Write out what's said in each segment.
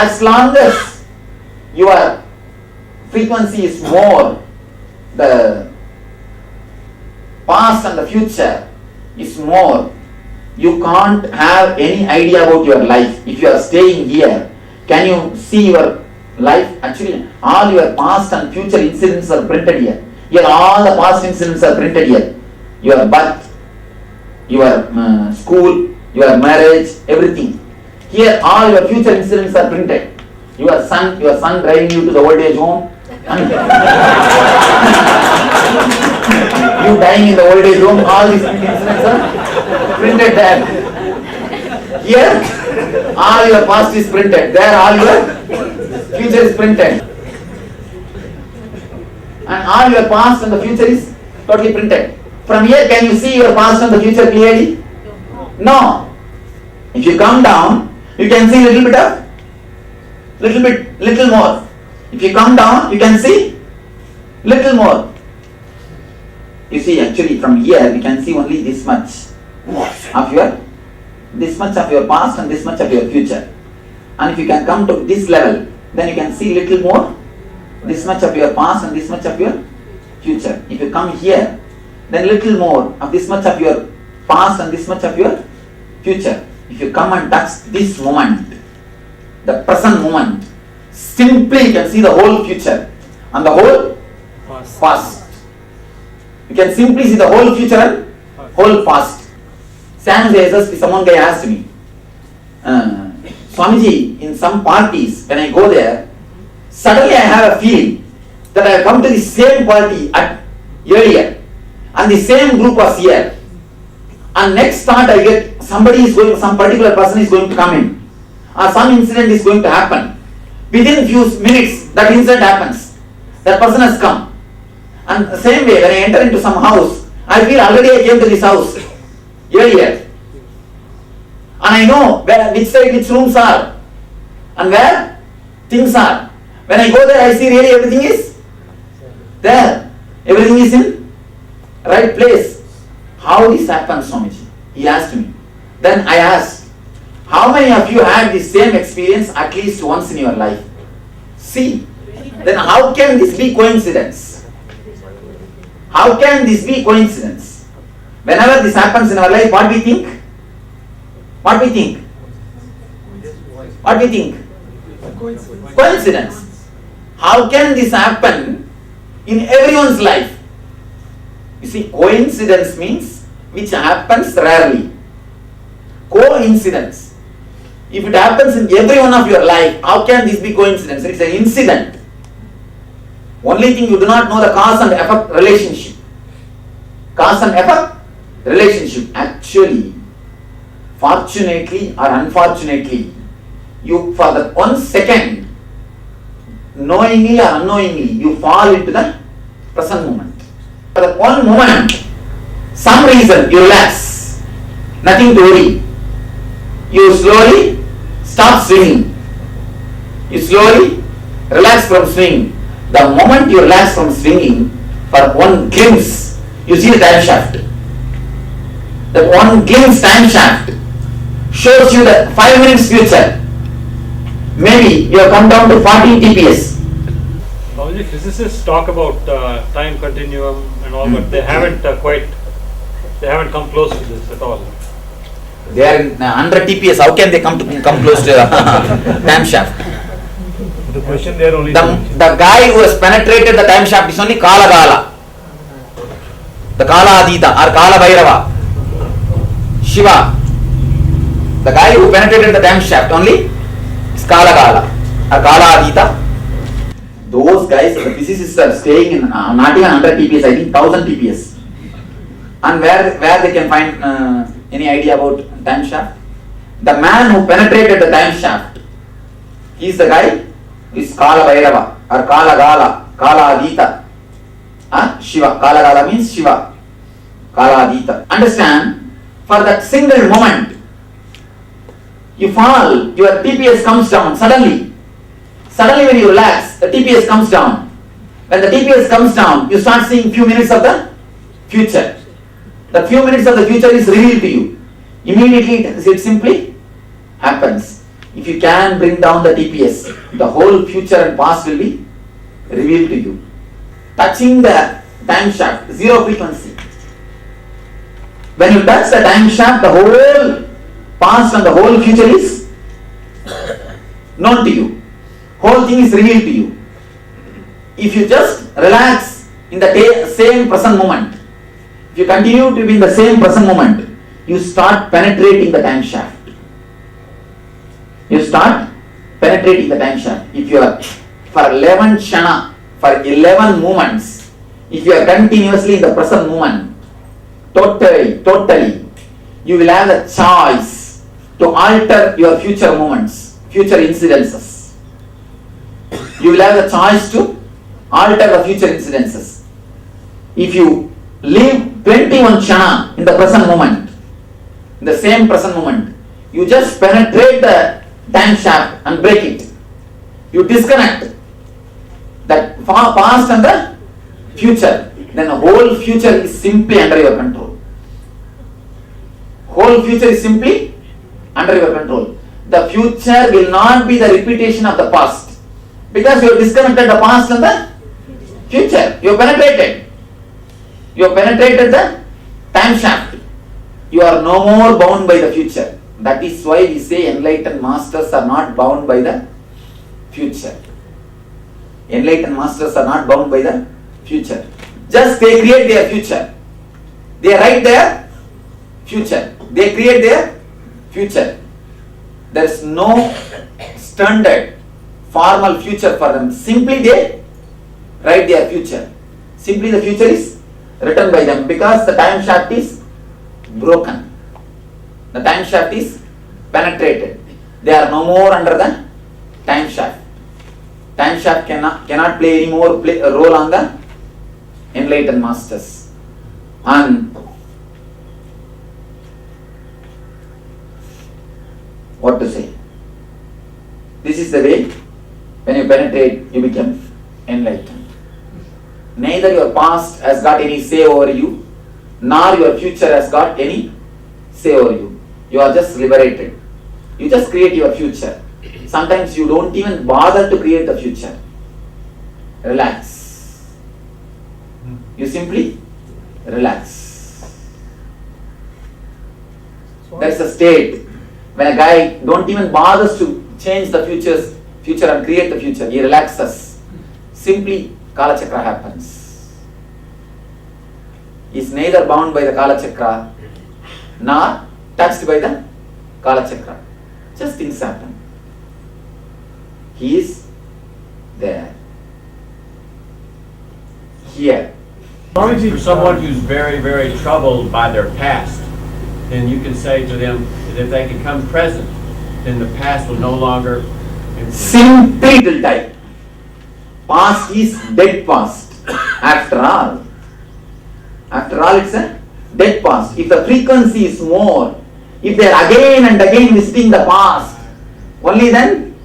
as long as your frequency is more, the past and the future is more, you can't have any idea about your life. If you are staying here, can you see your life? Actually, all your past and future incidents are printed here. Here, all the past incidents are printed here. Your birth, your school, your marriage, everything. Here, all your future incidents are printed. Your son driving you to the old age home. You dying in the old age home, all these incidents are printed there. Here, all your past is printed. There, all your future is printed. And all your past and the future is totally printed. From here, can you see your past and the future clearly? No. If you come down, you can see little more. If you come down, you can see little more. You see, actually from here we can see only this much of your past and this much of your future. And if you can come to this level, then you can see little more, this much of your past and this much of your future. If you come here, then little more of this much of your past and this much of your future. If you come and touch this moment, the present moment, simply you can see the whole future and the whole past. You can simply see the whole future and whole past. San Jesus, someone guy asked me, Swamiji, in some parties, when I go there, suddenly I have a feeling that I have come to the same party earlier and the same group was here. And next thought I get, some particular person is going to come in, or some incident is going to happen. Within few minutes, that incident happens. That person has come. And the same way, when I enter into some house, I feel already I came to this house earlier. And I know which side, which rooms are, and where things are. When I go there, I see really everything is there. Everything is in right place. How this happens, Swamiji? He asked me. Then I asked, how many of you had the same experience at least once in your life? See, then how can this be coincidence? How can this be coincidence? Whenever this happens in our life, what we think? What we think? What we think? Coincidence. How can this happen in everyone's life? You see, coincidence means which happens rarely. Coincidence. If it happens in every one of your life, how can this be coincidence? It's an incident. Only thing, you do not know the cause and effect relationship. Cause and effect relationship. Actually, fortunately or unfortunately, you for that 1 second, knowingly or unknowingly, you fall into the present moment. For that one moment, some reason you relax, nothing to worry. You slowly stop swinging. You slowly relax from swinging. The moment you relax from swinging, for one glimpse, you see the time shaft. That one glimpse time shaft shows you the 5 minutes future. Maybe you have come down to 14 TPS. Normally physicists talk about time continuum and all, but they haven't come close to this at all. They are in 100 TPS. How can they come close to time shaft? The question there only. The guy who has penetrated the time shaft is only Kala Gala, the Kala Adita or Kala Bhairava, Shiva. The guy who penetrated the time shaft only is Kala Gala or Kala Adita. Those guys, the physicists are staying in not even 100 TPS, I think 1000 TPS. And where they can find any idea about time shaft? The man who penetrated the time shaft, he is the guy who is Kala Bhairava or Kala Gala, Kala Adita. Shiva. Kala Gala means Shiva. Kala Adita. Understand? For that single moment, you fall, your TPS comes down suddenly. Suddenly when you relax, the TPS comes down. When the TPS comes down, you start seeing few minutes of the future. The few minutes of the future is revealed to you. Immediately it simply happens. if you can bring down the TPS, the whole future and past will be revealed to you. Touching the time shaft, zero frequency. When you touch the time shaft, the whole past and the whole future is known to you. Whole thing is revealed to you. If you just relax in the same present moment, if you continue to be in the same present moment, you start penetrating the time shaft. You start penetrating the time shaft. If you are for 11 shana, for 11 moments, if you are continuously in the present moment, totally, you will have the choice to alter your future moments, future incidences. You will have the choice to alter the future incidences. If you live 21 shana in the present moment, in the same present moment, you just penetrate the time shaft and break it. You disconnect that past and the future. Then the whole future is simply under your control. Whole future is simply under your control. The future will not be the repetition of the past, because you have disconnected the past and the future. You have penetrated. You have penetrated the time shaft. You are no more bound by the future. That is why we say enlightened masters are not bound by the future. Enlightened masters are not bound by the future. Just they create their future. They write their future. They create their future. There is no standard formal future for them. Simply they write their future. Simply the future is written by them, because the time shaft is broken. The time shaft is penetrated. They are no more under the time shaft. Time shaft cannot play any more a role on the enlightened masters. And what to say? This is the way. When you penetrate, you become enlightened. Neither your past has got any say over you, nor your future has got any say over you. You are just liberated. You just create your future. Sometimes you don't even bother to create the future. Relax. You simply relax. That's a state when a guy don't even bothers to change the future and create the future. He relaxes. Simply Kala Chakra happens. He is neither bound by the Kala Chakra nor touched by the Kala Chakra. Just things happen. He is there. Here. For someone who's very, very troubled by their past, then you can say to them that if they can come present, then the past will no longer influence. Simply it will die. Past is dead past. After all it's a dead past. If the frequency is more, if they are again and again visiting the past, only then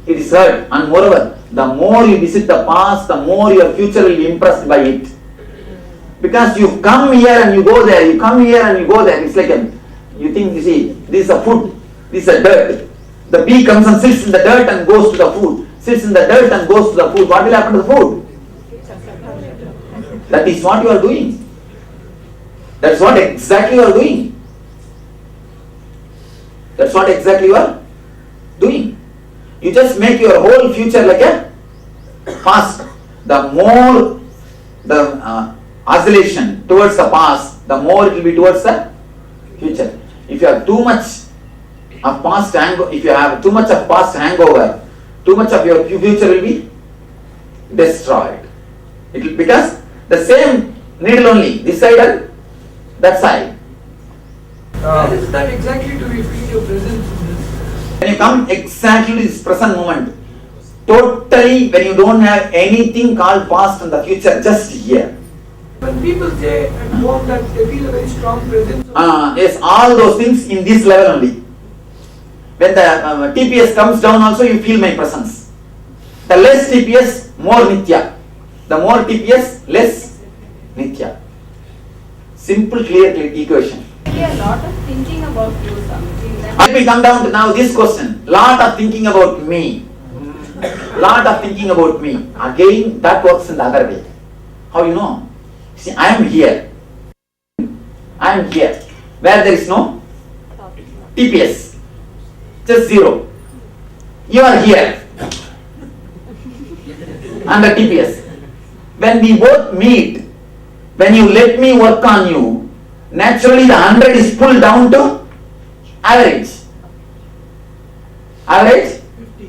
it is heard. And moreover, the more you visit the past, the more your future will be impressed by it. Because you come here and you go there, you come here and you go there. It's like you think, you see, this is a food, this is a dirt. The bee comes and sits in the dirt and goes to the food. Sits in the dirt and goes to the food. What will happen to the food? That is what you are doing. That's what exactly you are doing. That's what exactly you are doing. You just make your whole future like a past. The more the oscillation towards the past, the more it will be towards the future. If you have too much of past if you have too much of past hangover, too much of your future will be destroyed. It will, because the same needle only, this side and that side. Where is that exactly do we feel your presence in this? When you come exactly to this present moment, totally when you don't have anything called past and the future, just here. When people say at home that they feel a very strong presence. Yes, all those things in this level only. When the TPS comes down also, you feel my presence. The less TPS, more Nitya. The more TPS, less Nitya. Simple, clear equation. A lot of thinking about you, something that Let me come down to now this question. Lot of thinking about me. Lot of thinking about me. Again, that works in the other way. How you know? See, I am here. I am here. Where there is no TPS. Just zero. You are here. Under TPS. When we both meet, when you let me work on you, naturally the 100 is pulled down to average. Average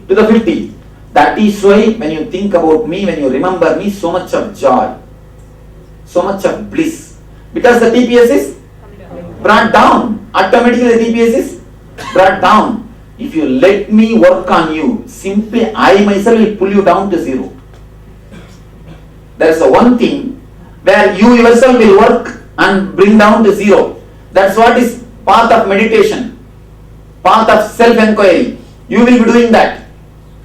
to the 50. That is why when you think about me, when you remember me, so much of joy, so much of bliss. Because the TPS is brought down. Automatically the TPS is brought down. If you let me work on you, simply I myself will pull you down to zero. There is a one thing where you yourself will work and bring down to zero. That's what is path of meditation, path of self-enquiry. You will be doing that.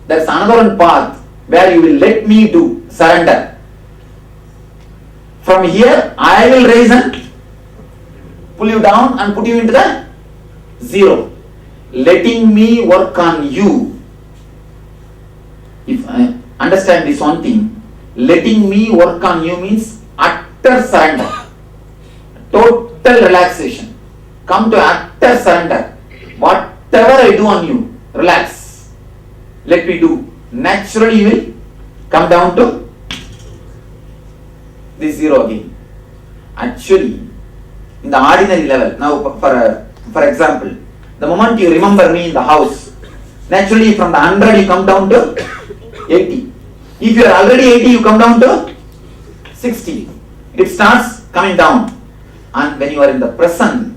There's another one path where you will let me do surrender. From here, I will raise and pull you down and put you into the zero. Letting me work on you. If I understand this one thing, letting me work on you means utter surrender, total relaxation. Come to utter surrender. Whatever I do on you, relax. Let me do. Naturally you will come down to this zero again. Actually, in the ordinary level, now for example, the moment you remember me in the house, naturally from the 100 you come down to 80. If you are already 80, you come down to 60. It starts coming down. And when you are in the present,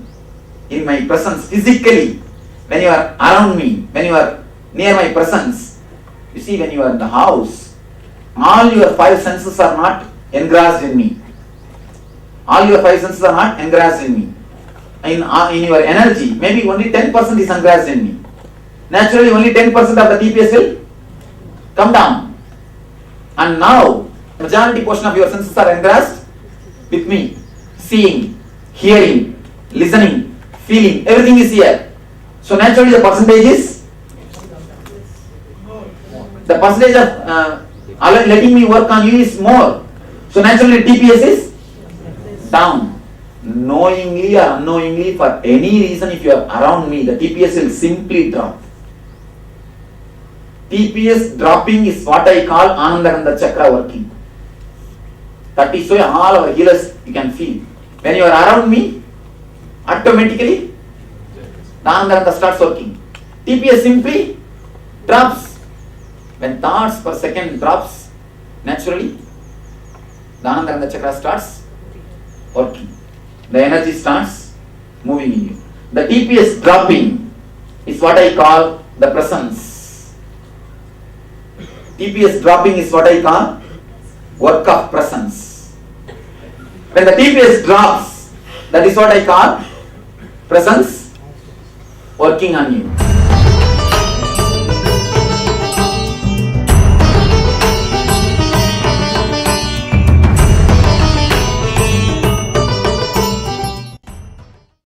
in my presence physically, when you are around me, when you are near my presence, you see, when you are in the house, all your five senses are not engrossed in me. All your five senses are not engrossed in me. In your energy, maybe only 10% is engrossed in me. Naturally, only 10% of the TPS will come down. And now, majority portion of your senses are engrossed with me. Seeing, hearing, listening, feeling, everything is here. So naturally the percentage is, the percentage of letting me work on you is more. So naturally TPS is down. Knowingly or unknowingly, for any reason, if you are around me, the TPS will simply drop. TPS dropping is what I call Anandagandha Chakra working. That is why all our healers you can feel. When you are around me, automatically the Anandagandha starts working. TPS simply drops. When thoughts per second drops, naturally the Anandagandha Chakra starts working. The energy starts moving in you. The TPS dropping is what I call the presence. TPS dropping is what I call work of presence. When the TPS drops, that is what I call presence working on you.